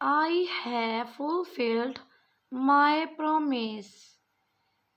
I have fulfilled my promise۔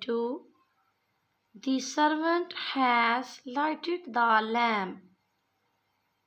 2، the servant has lighted the lamp۔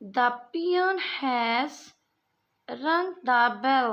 the peon has rung the bell۔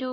2،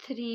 3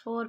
4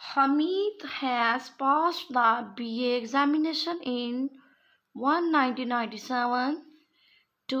Hamid has passed the BA examination in 1997. 2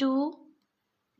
2،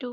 2